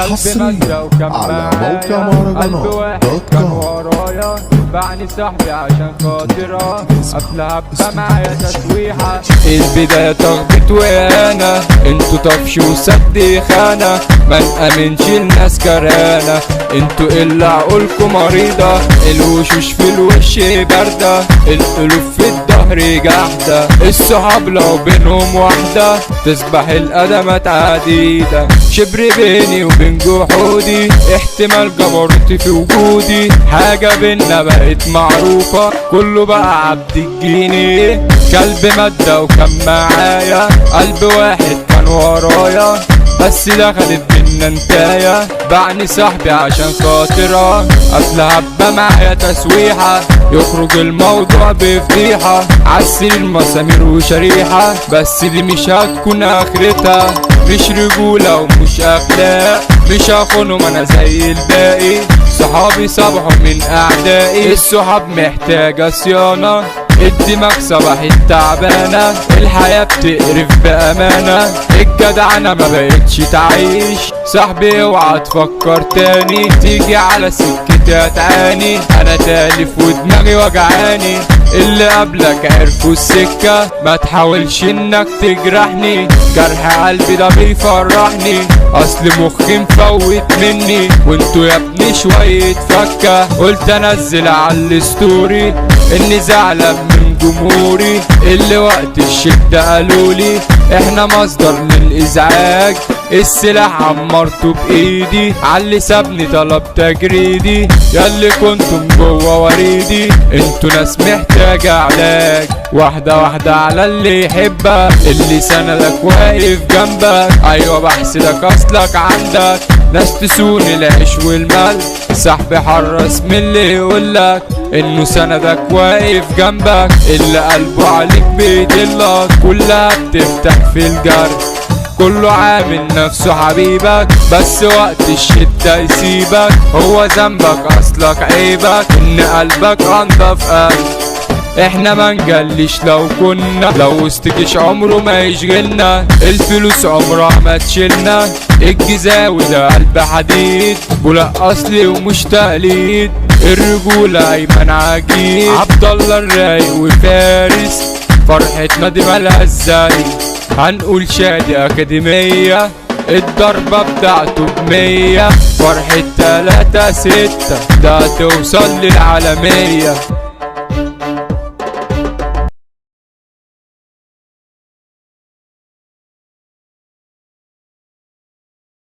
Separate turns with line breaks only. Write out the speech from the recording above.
حصريا على موقع مهرجانات دوت كوم.
بعني صاحبي عشان خاطرها قبلها معايا تسويحة. البداية تخبط وانا انتوا طفش وسد خانة، ما نأمنش الناس كرانة، انتوا اللي عقولكوا مريضة، الوشوش في الوش باردة، القلوب في الظهر جاحدة، الصحاب لو بينهم واحدة تصبح القدمات عديدة، شبر بيني وبين جحودي احتمال جبروتي في وجودي، حاجة بينا بقت معروفة كله بقى عبد الجنيه، كلب مادة وكان معايا قلب واحد كان ورايا بس دخلت بينا انتايا، بعني صاحبي عشان خاطرها قبلها معايا تسويحة، يخرج الموضوع بفضيحة عالسرير مسامير وشريحة، بس دي مش هتكون اخرتها، مش رجولة ومش اخلاق، مش هخونهم انا زي الباقي، صحابي صبحوا من اعدائي، الصحاب محتاجة صيانة، الدماغ صباحت تعبانة، الحياة بتقرف بأمانة، الجدعنة ما بقتش تعيش، صاحبي اوعى تفكر تاني تيجي على سكتي هتعاني، انا تالف ودماغي وجعاني، اللي قبلك عرفوا السكة ما تحاولش انك تجرحني، جرح قلبي ده بيفرحني، اصل مخي مفوت مني، وانتوا يا ابني شوية فكة، قلت انزل على الستوري اني زعلان من جمهوري، اللي وقت الشدة قالولي احنا مصدر للازعاج، السلاح عمرته بايدي، عاللي سابني طلب تجريدي، ياللي كنتم جوا وريدي انتوا ناس محتاجة علاج، واحدة واحدة على اللي يحبك، اللي سندك واقف جنبك، ايوه بحسدك اصلك عندك ناس تسون العيش والمال، صاحبي حرص من اللي يقولك انه سندك واقف جنبك، اللي قلبه عليك بيدلك كلها بتفتح في الجرح، كله عامل نفسه حبيبك بس وقت الشدة يسيبك، هو ذنبك اصلك عيبك ان قلبك انضف قلب، احنا ما نجلش لو كنا لو وسطكش عمره ما يشغلنا، الفلوس عمرها ما تشيلنا، الجزاوي ده قلب حديد ولا اصلي ومش تقليد، الرجولة ايمن عجيب عبد الله الرايق وفارس، فرحتنا دي مالهاش زي، هنقول شادي اكاديمية الضربة بتاعته ب100، فرحة 3-6 ده توصل للعالمية.